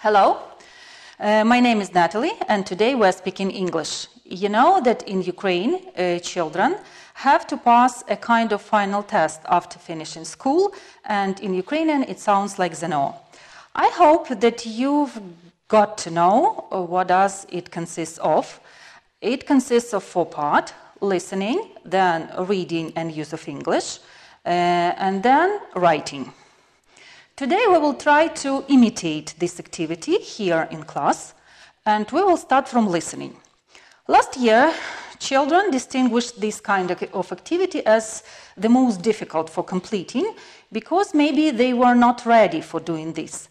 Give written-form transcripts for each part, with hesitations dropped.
Hello, my name is Natalie, and today we're speaking English. You know that in Ukraine, children have to pass a kind of final test after finishing school, and in Ukrainian it sounds like ZNO. I hope that you've got to know what does it consist of. It consists of 4 parts: listening, then reading and use of English, and then writing. Today we will try to imitate this activity here in class, and we will start from listening. Last year, children distinguished this kind of activity as the most difficult for completing because maybe they were not ready for doing this.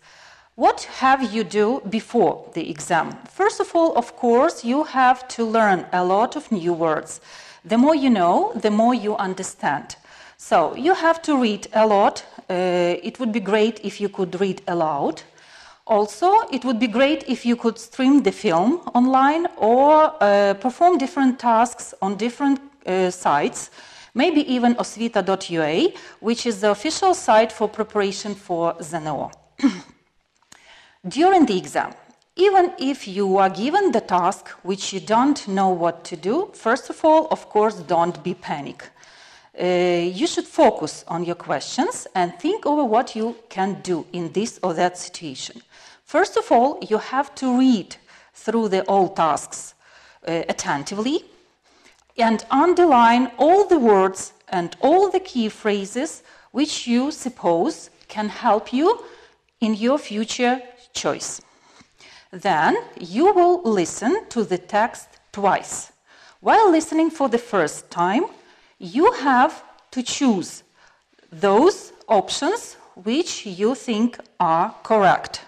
What have you do before the exam? First of all, of course, you have to learn a lot of new words. The more you know, the more you understand. So you have to read a lot. It would be great if you could read aloud. Also, it would be great if you could stream the film online or perform different tasks on different sites, maybe even osvita.ua, which is the official site for preparation for ZNO. During the exam, even if you are given the task which you don't know what to do, first of all, of course, don't be panic. You should focus on your questions and think over what you can do in this or that situation. First of all, you have to read through the all tasks attentively and underline all the words and all the key phrases which you suppose can help you in your future choice. Then you will listen to the text twice. While listening for the first time, you have to choose those options which you think are correct.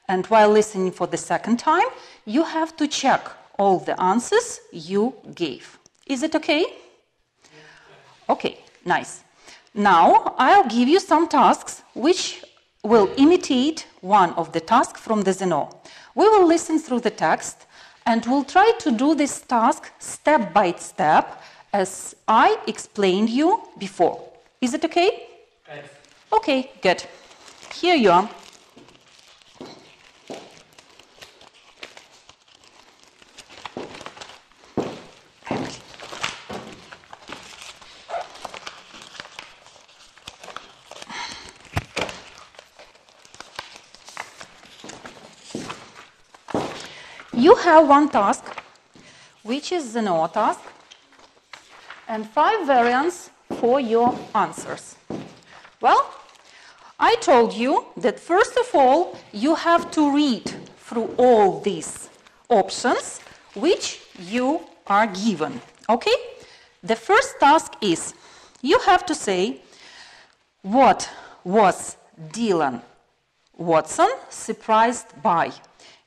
And while listening for the second time, you have to check all the answers you gave. Is it okay? Okay, nice. Now I'll give you some tasks which will imitate one of the tasks from the ZNO. We will listen through the text and we'll try to do this task step by step as I explained you before. Is it okay? Yes. Okay, good. Here you are. You have one task, which is the ZNO task, and 5 variants for your answers. Well, I told you that first of all, you have to read through all these options which you are given. Okay? The first task is, you have to say, what was Dylan Watson surprised by?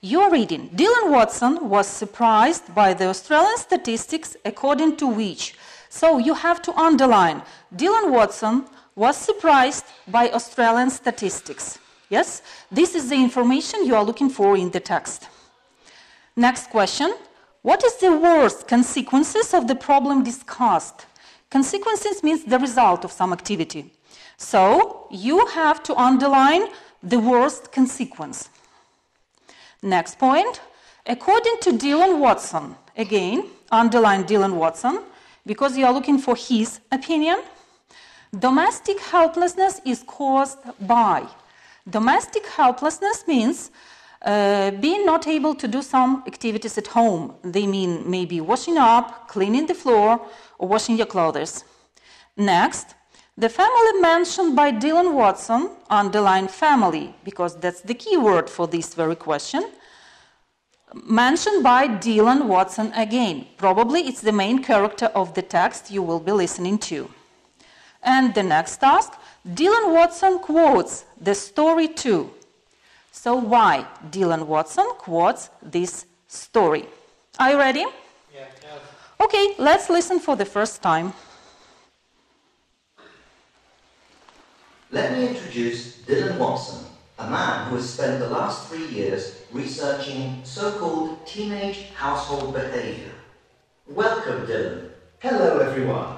You're reading, Dylan Watson was surprised by the Australian statistics according to which. So you have to underline, Dylan Watson was surprised by Australian statistics. Yes? This is the information you are looking for in the text. Next question, what is the worst consequences of the problem discussed? Consequences means the result of some activity. So you have to underline the worst consequence. Next point, according to Dylan Watson, again, underline Dylan Watson, because you are looking for his opinion. Domestic helplessness is caused by. Domestic helplessness means being not able to do some activities at home. They mean maybe washing up, cleaning the floor, or washing your clothes. Next, the family mentioned by Dylan Watson, underline family, because that's the key word for this very question. Mentioned by Dylan Watson again. Probably it's the main character of the text you will be listening to. And the next task, Dylan Watson quotes the story too. So why Dylan Watson quotes this story? Are you ready? Yeah. Okay, let's listen for the first time. Let me introduce Dylan Watson, a man who has spent the last 3 years researching so-called teenage household behavior. Welcome, Dylan. Hello, everyone.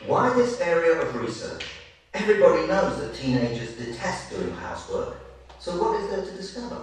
Why this area of research? Everybody knows that teenagers detest doing housework, so what is there to discover?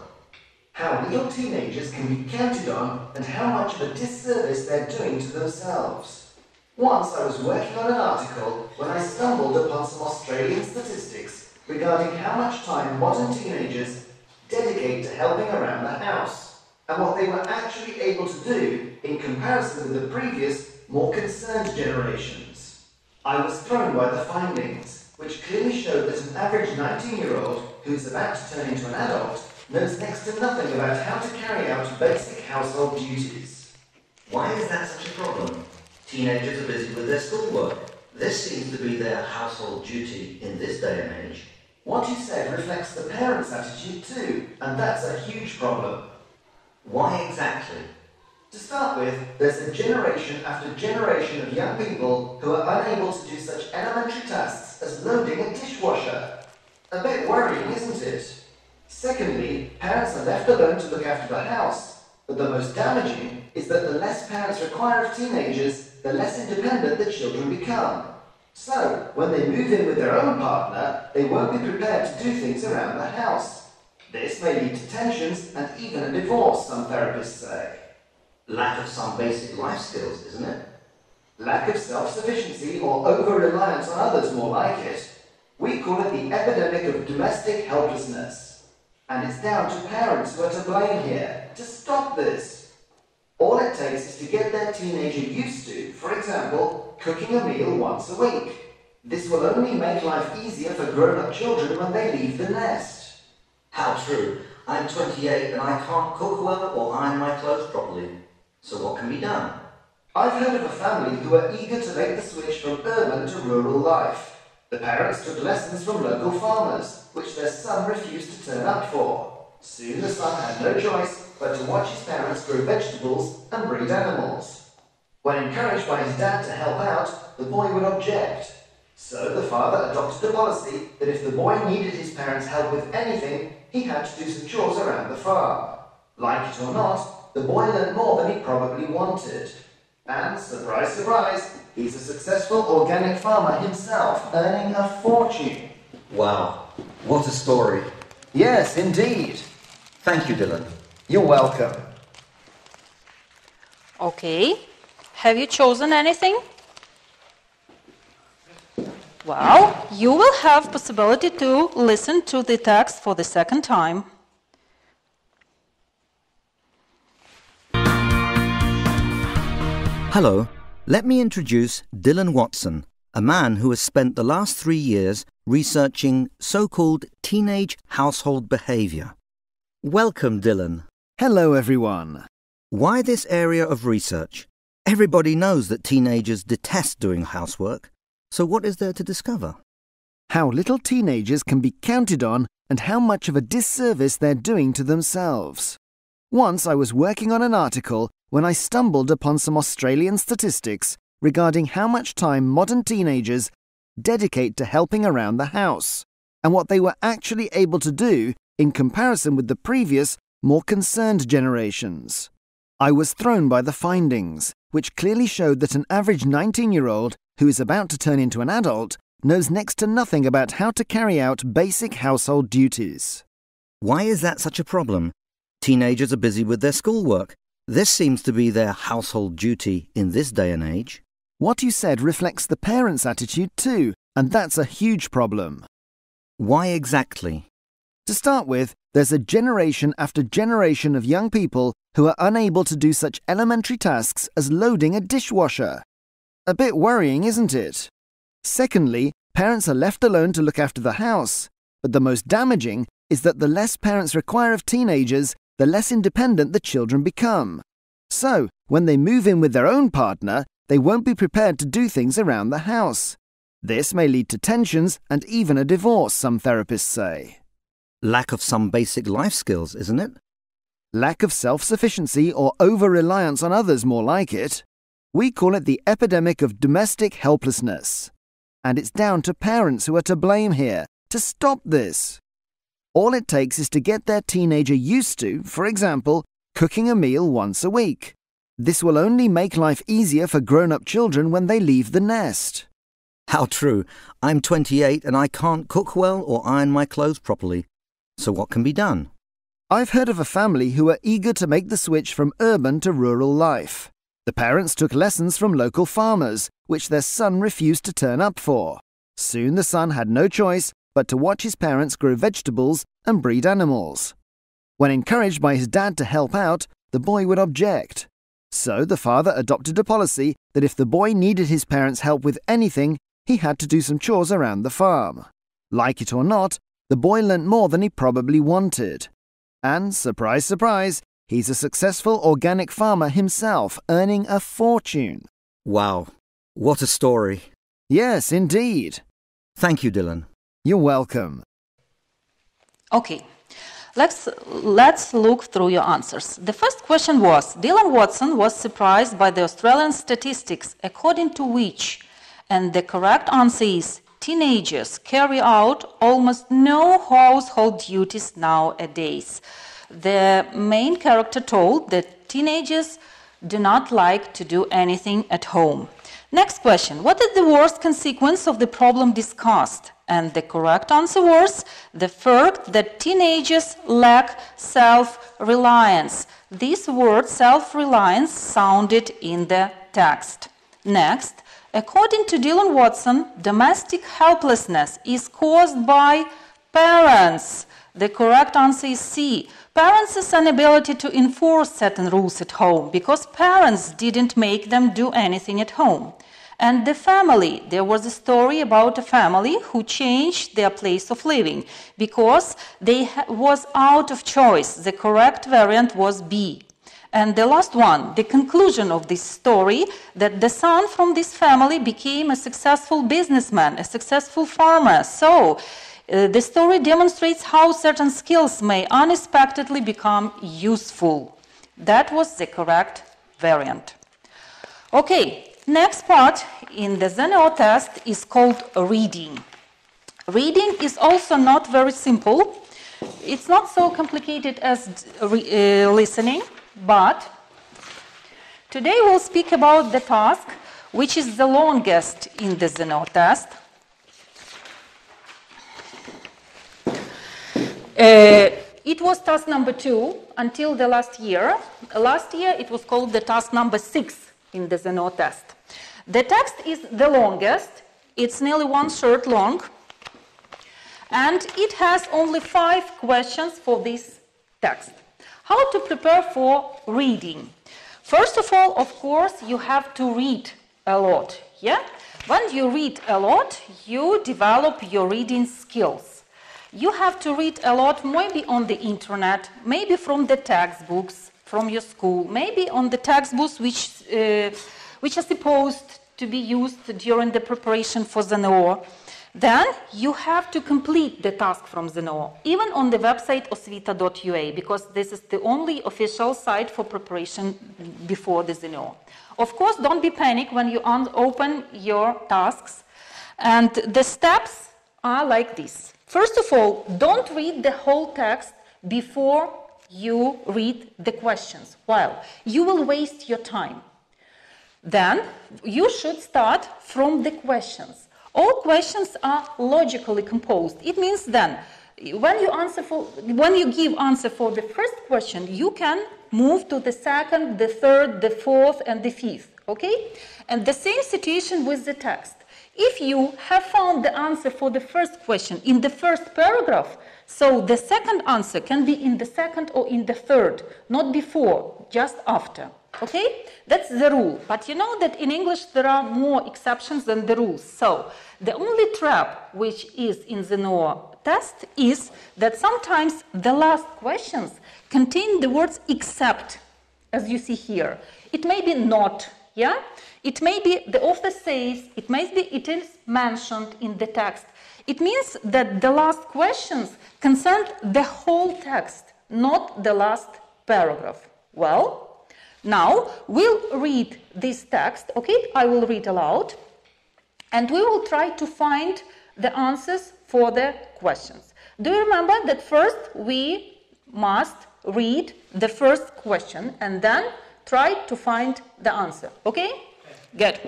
how little teenagers can be counted on and how much of a disservice they're doing to themselves. Once I was working on an article when I stumbled upon some Australian statistics regarding how much time modern teenagers dedicate to helping around the house and what they were actually able to do in comparison with the previous, more concerned generations. I was thrown by the findings, which clearly showed that an average 19-year-old who is about to turn into an adult knows next to nothing about how to carry out basic household duties. Why is that such a problem? Teenagers are busy with their schoolwork. This seems to be their household duty in this day and age. What you said reflects the parents' attitude too, and that's a huge problem. Why exactly? To start with, there's a generation after generation of young people who are unable to do such elementary tasks as loading a dishwasher. A bit worrying, isn't it? Secondly, parents are left alone to look after the house. But the most damaging is that the less parents require of teenagers, the less independent the children become. So, when they move in with their own partner, they won't be prepared to do things around the house. This may lead to tensions and even a divorce, some therapists say. Lack of some basic life skills, isn't it? Lack of self-sufficiency or over-reliance on others, more like it. We call it the epidemic of domestic helplessness. And it's down to parents who are to blame here to stop this. All it takes is to get their teenager used to, for example, cooking a meal once a week. This will only make life easier for grown-up children when they leave the nest. How true. I'm 28 and I can't cook well or iron my clothes properly. So what can be done? I've heard of a family who are eager to make the switch from urban to rural life. The parents took lessons from local farmers, which their son refused to turn up for. Soon the son had no choice but to watch his parents grow vegetables and breed animals. When encouraged by his dad to help out, the boy would object. So the father adopted the policy that if the boy needed his parents' help with anything, he had to do some chores around the farm. Like it or not, the boy learned more than he probably wanted. And, surprise, surprise, he's a successful organic farmer himself, earning a fortune. Wow, what a story. Yes, indeed. Thank you, Dylan. You're welcome. Okay. Have you chosen anything? Well, you will have possibility to listen to the text for the second time. Hello, let me introduce Dylan Watson, a man who has spent the last 3 years researching so-called teenage household behaviour. Welcome, Dylan. Hello, everyone. Why this area of research? Everybody knows that teenagers detest doing housework, so what is there to discover? How little teenagers can be counted on and how much of a disservice they're doing to themselves. Once I was working on an article when I stumbled upon some Australian statistics regarding how much time modern teenagers dedicate to helping around the house and what they were actually able to do in comparison with the previous, more concerned generations. I was thrown by the findings, which clearly showed that an average 19-year-old who is about to turn into an adult knows next to nothing about how to carry out basic household duties. Why is that such a problem? Teenagers are busy with their schoolwork. This seems to be their household duty in this day and age. What you said reflects the parents' attitude too, and that's a huge problem. Why exactly? To start with, there's a generation after generation of young people who are unable to do such elementary tasks as loading a dishwasher. A bit worrying, isn't it? Secondly, parents are left alone to look after the house, but the most damaging is that the less parents require of teenagers, the less independent the children become. So, when they move in with their own partner, they won't be prepared to do things around the house. This may lead to tensions and even a divorce, some therapists say. Lack of some basic life skills, isn't it? Lack of self-sufficiency or over-reliance on others, more like it. We call it the epidemic of domestic helplessness. And it's down to parents who are to blame here to stop this. All it takes is to get their teenager used to, for example, cooking a meal once a week. This will only make life easier for grown-up children when they leave the nest. How true. I'm 28 and I can't cook well or iron my clothes properly. So what can be done? I've heard of a family who are eager to make the switch from urban to rural life. The parents took lessons from local farmers, which their son refused to turn up for. Soon the son had no choice but to watch his parents grow vegetables and breed animals. When encouraged by his dad to help out, the boy would object. So the father adopted a policy that if the boy needed his parents' help with anything, he had to do some chores around the farm. Like it or not, the boy learnt more than he probably wanted. And, surprise, surprise, he's a successful organic farmer himself, earning a fortune. Wow, what a story. Yes, indeed. Thank you, Dylan. You're welcome. Okay, let's look through your answers. The first question was, Dylan Watson was surprised by the Australian statistics, according to which, and the correct answer is, teenagers carry out almost no household duties nowadays. The main character told that teenagers do not like to do anything at home. Next question. What is the worst consequence of the problem discussed? And the correct answer was the fact that teenagers lack self-reliance. This word self-reliance sounded in the text. Next. According to Dylan Watson, domestic helplessness is caused by parents. The correct answer is C. Parents' inability to enforce certain rules at home because parents didn't make them do anything at home. And the family. There was a story about a family who changed their place of living because they was out of choice. The correct variant was B. And the last one, the conclusion of this story, that the son from this family became a successful businessman, a successful farmer. So, the story demonstrates how certain skills may unexpectedly become useful. That was the correct variant. Okay, next part in the ZNO test is called reading. Reading is also not very simple. It's not so complicated as listening. But today we'll speak about the task which is the longest in the ZNO test. It was task number 2 until the last year. Last year it was called the task number 6 in the ZNO test. The text is the longest. It's nearly 1/3 long. And it has only 5 questions for this text. How to prepare for reading? First of all, of course, you have to read a lot, yeah? When you read a lot, you develop your reading skills. You have to read a lot, maybe on the internet, maybe from the textbooks from your school, maybe on the textbooks which are supposed to be used during the preparation for ZNO. Then you have to complete the task from ZNO, even on the website osvita.ua, because this is the only official site for preparation before the ZNO. Of course, don't be panic when you open your tasks. And the steps are like this. First of all, don't read the whole text before you read the questions. Well, you will waste your time. Then you should start from the questions. All questions are logically composed. It means then, when you give answer for the first question, you can move to the second, the third, the fourth, and the fifth, okay? And the same situation with the text. If you have found the answer for the first question in the first paragraph, so the second answer can be in the second or in the third, not before, just after. Okay? That's the rule. But you know that in English there are more exceptions than the rules. So the only trap which is in the ZNO test is that sometimes the last questions contain the words except, as you see here. It may be not, yeah? It may be the author says, it is mentioned in the text. It means that the last questions concern the whole text, not the last paragraph. Well, now we'll read this text, okay? I will read aloud, and we will try to find the answers for the questions. Do you remember that first we must read the first question and then try to find the answer, okay? Good.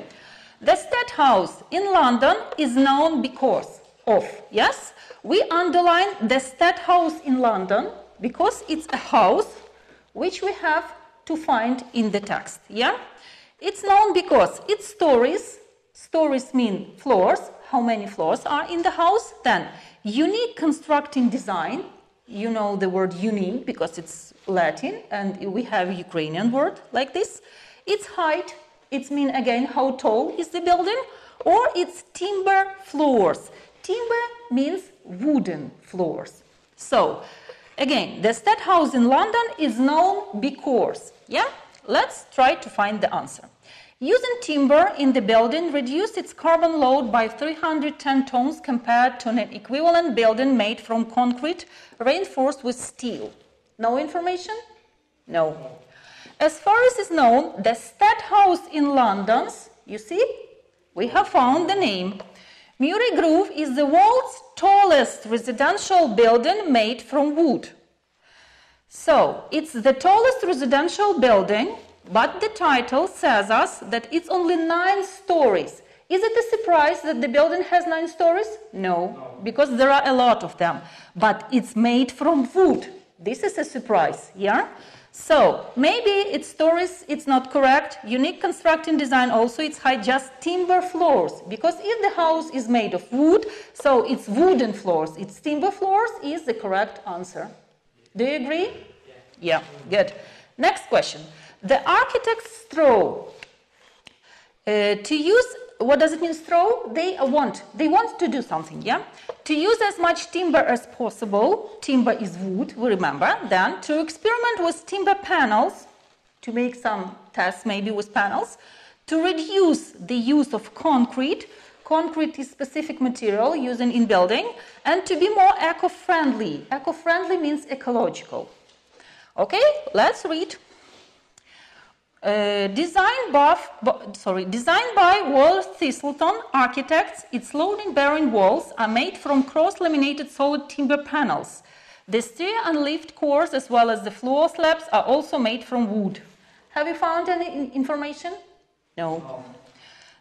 The State House in London is known because of, yes? We underline the State House in London because it's a house which we have to find in the text, yeah? It's known because its stories mean floors, how many floors are in the house, then unique constructing design, you know the word unique because it's Latin and we have a Ukrainian word like this, its height, it's mean again how tall is the building, or its timber floors. Timber means wooden floors. So, again, the State House in London is known because, yeah? Let's try to find the answer. Using timber in the building reduced its carbon load by 310 tons compared to an equivalent building made from concrete reinforced with steel. No information? No. As far as is known, the State House in London, you see, we have found the name. Murray Grove is the world's tallest residential building made from wood. So, it's the tallest residential building, but the title says us that it's only 9 stories. Is it a surprise that the building has 9 stories? No, because there are a lot of them. But it's made from wood. This is a surprise, yeah? So, maybe its stories, it's not correct. Unique constructing design also, it's high just timber floors. Because if the house is made of wood, so it's wooden floors, it's timber floors is the correct answer. Do you agree? Yeah, good. Next question. The architect's straw. To use, what does it mean straw? They want to do something, yeah? To use as much timber as possible, timber is wood, we remember, then to experiment with timber panels, to make some tests maybe with panels, to reduce the use of concrete. Concrete is specific material used in building, and to be more eco-friendly. Eco-friendly means ecological. Okay, let's read. Designed by Worth Thistleton architects, its loading-bearing walls are made from cross-laminated solid timber panels. The stair and lift cores, as well as the floor slabs, are also made from wood. Have you found any information? No.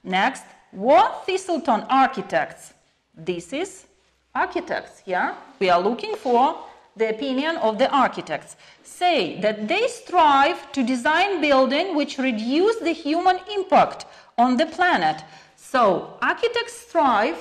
Next, Worth Thistleton architects. This is architects, yeah? We are looking for the opinion of the architects. Say that they strive to design buildings which reduce the human impact on the planet. So, architects strive,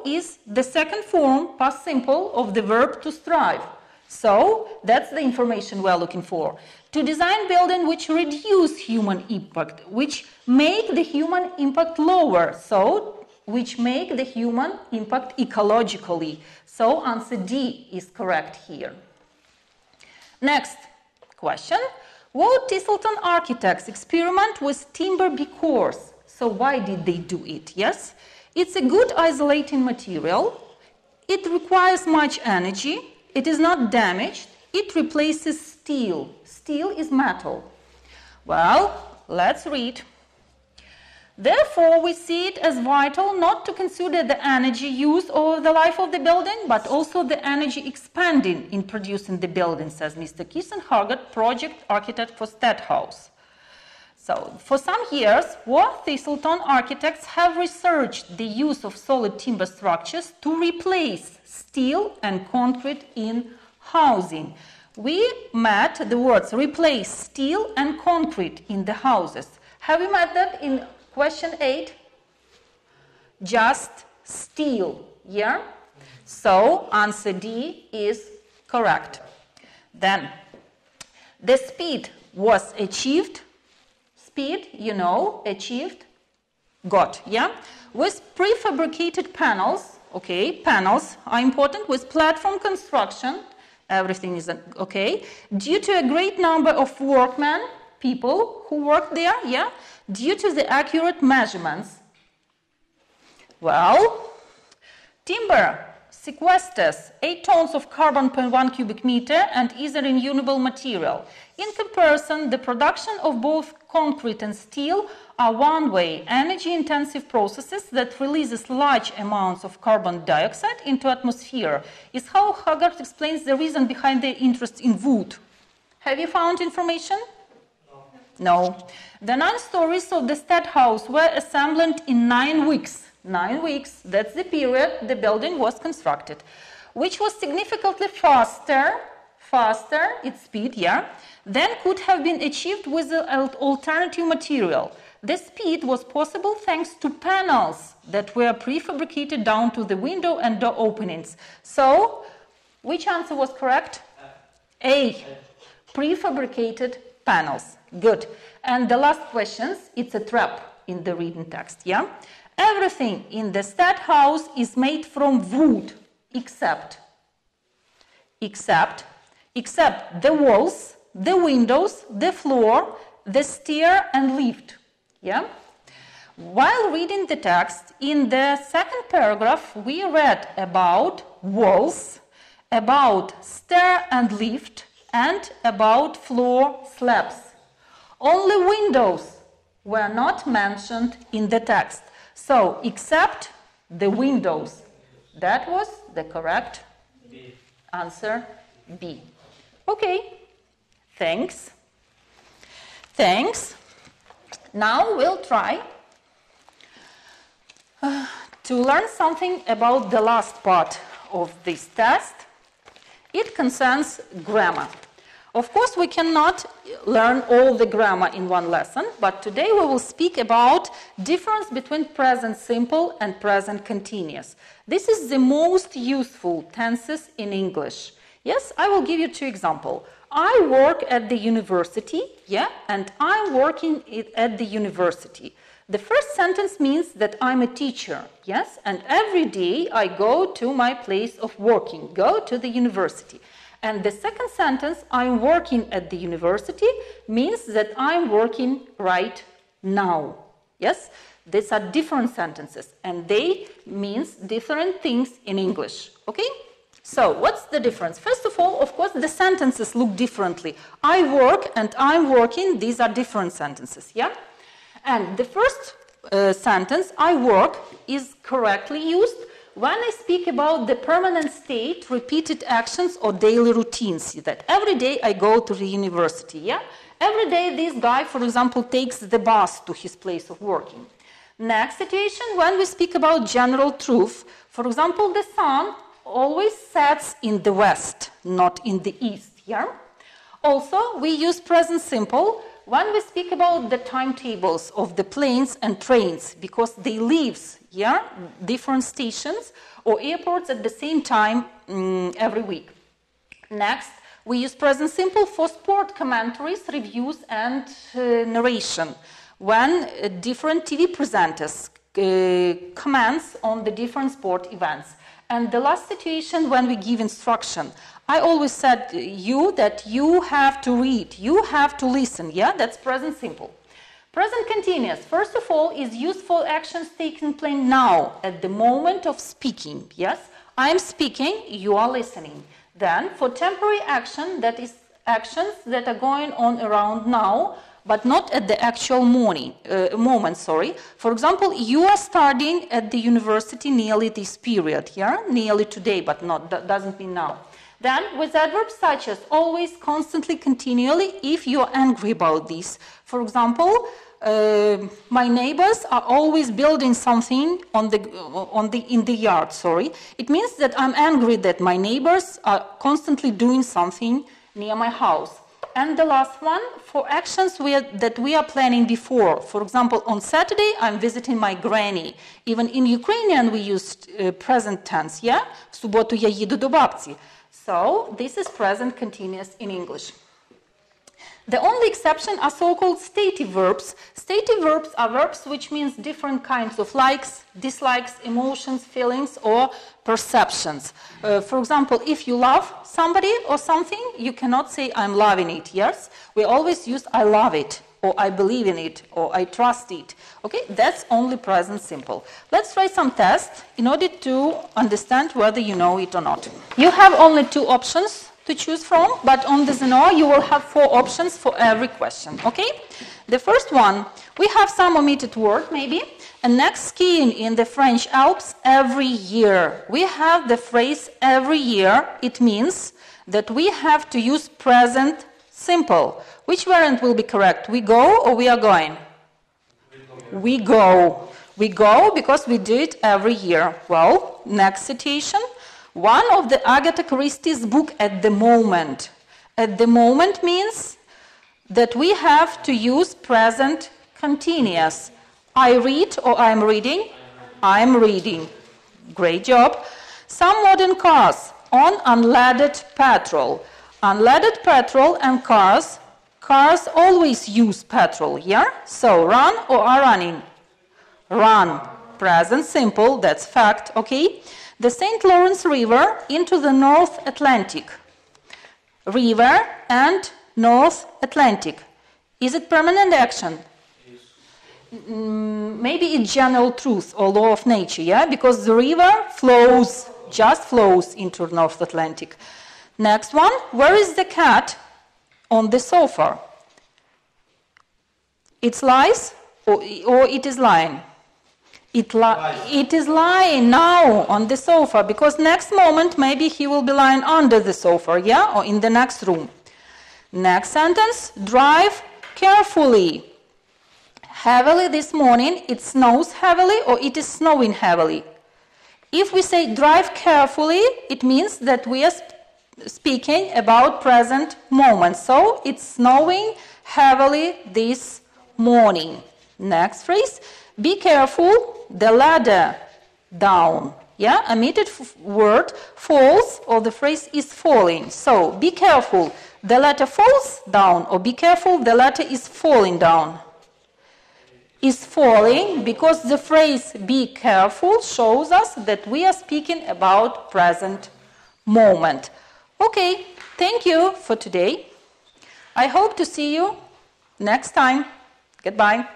is the second form, past simple, of the verb to strive. So, that's the information we are looking for. To design buildings which reduce human impact, which make the human impact lower, so, which make the human impact ecologically. So, answer D is correct here. Next question. Worth Thistleton architects experiment with timber cores. So why did they do it? Yes, it's a good isolating material. It requires much energy. It is not damaged. It replaces steel. Steel is metal. Well, let's read. Therefore, we see it as vital not to consider the energy used over the life of the building, but also the energy expended in producing the building, says Mr. Keeson Hargett, project architect for State House. So, for some years, Worth Thistleton architects have researched the use of solid timber structures to replace steel and concrete in housing. We met the words replace steel and concrete in the houses. Have you met that in Question 8, just steel, yeah? So, answer D is correct. Then, the speed was achieved, got, yeah? With prefabricated panels, okay, panels are important, with platform construction, everything is okay, due to a great number of workmen, people who work there, yeah? Due to the accurate measurements. Well, timber sequesters 8 tons of carbon per 1 cubic meter and is a renewable material. In comparison, the production of both concrete and steel are one-way, energy-intensive processes that releases large amounts of carbon dioxide into atmosphere. Is how Haggard explains the reason behind their interest in wood. Have you found information? No. The 9 stories of the State House were assembled in 9 weeks. 9 weeks, that's the period the building was constructed, which was significantly faster faster, its speed, yeah, than could have been achieved with an alternative material. The speed was possible thanks to panels that were prefabricated down to the window and door openings. So, which answer was correct? A. Prefabricated panels. Good. And the last questions, it's a trap in the reading text, yeah? Everything in the state house is made from wood, except the walls, the windows, the floor, the stair and lift, yeah? While reading the text, in the second paragraph, we read about walls, about stair and lift, and about floor slabs. Only windows were not mentioned in the text. So, except the windows. That was the correct answer, B. Okay, thanks. Thanks. Now we'll try to learn something about the last part of this test. It concerns grammar. Of course, we cannot learn all the grammar in one lesson, but today we will speak about difference between present simple and present continuous. This is the most useful tenses in English. Yes, I will give you two examples. I work at the university, yeah, and I'm working at the university. The first sentence means that I'm a teacher, yes, and every day I go to my place of working, go to the university. And the second sentence, I'm working at the university, means that I'm working right now. Yes? These are different sentences, and they means different things in English. Okay? So, what's the difference? First of all, of course, the sentences look differently. I work and I'm working, these are different sentences, yeah? And the first sentence, I work, is correctly used when I speak about the permanent state, repeated actions or daily routines, that every day I go to the university, yeah? Every day this guy, for example, takes the bus to his place of working. Next situation, when we speak about general truth, for example, the sun always sets in the west, not in the east, yeah? Also, we use present simple when we speak about the timetables of the planes and trains, because they leave, yeah, different stations or airports at the same time every week. Next, we use present simple for sport commentaries, reviews, and narration, when different TV presenters comments on the different sport events. And the last situation, when we give instruction. I always said you that you have to read, you have to listen, yeah? That's present simple. Present continuous, first of all, is used for actions taking place now, at the moment of speaking, yes? I am speaking, you are listening. Then, for temporary action, that is actions that are going on around now, but not at the actual moment. For example, you are studying at the university nearly this period, yeah? Nearly today, but not, that doesn't mean now. Then, with adverbs such as always, constantly, continually, if you're angry about this. For example, my neighbors are always building something in the yard, It means that I'm angry that my neighbors are constantly doing something near my house. And the last one, for actions that we are planning before. For example, on Saturday, I'm visiting my granny. Even in Ukrainian, we use present tense, yeah? В суботу я їду до бабці. So, this is present continuous in English. The only exception are so-called stative verbs. Stative verbs are verbs which means different kinds of likes, dislikes, emotions, feelings, or perceptions. For example, if you love somebody or something, you cannot say I'm loving it, yes? We always use I love it, or I believe in it, or I trust it. Okay, that's only present simple. Let's try some tests in order to understand whether you know it or not. You have only two options to choose from, but on the Zeno you will have 4 options for every question, okay? The first one, we have some omitted word maybe, and next skiing in the French Alps every year. We have the phrase every year. It means that we have to use present simple. Which variant will be correct? We go or we are going? We go. We go because we do it every year. Well, next citation. One of the Agatha Christie's book at the moment. at the moment means that we have to use present continuous. I read or I'm reading. I'm reading. Great job. Some modern cars on unleaded petrol. Unleaded petrol and cars. Cars always use petrol, yeah? So run or are running? Run. Present simple, that's fact, okay? The St. Lawrence River into the North Atlantic. River and North Atlantic. Is it permanent action? Maybe it's general truth or law of nature, yeah? Because the river flows, just flows into North Atlantic. Next one, where is the cat on the sofa? It lies or it is lying? It is lying now on the sofa, because next moment maybe he will be lying under the sofa, yeah? Or in the next room. Next sentence, drive carefully. Heavily this morning, it snows heavily or it is snowing heavily. If we say drive carefully, it means that we are speaking about present moment. So it's snowing heavily this morning. Next phrase, be careful, the ladder down. Yeah, omitted word falls or the phrase is falling. So be careful, the ladder falls down, or be careful, the ladder is falling down. Is falling because the phrase be careful shows us that we are speaking about present moment. Okay, thank you for today. I hope to see you next time. Goodbye.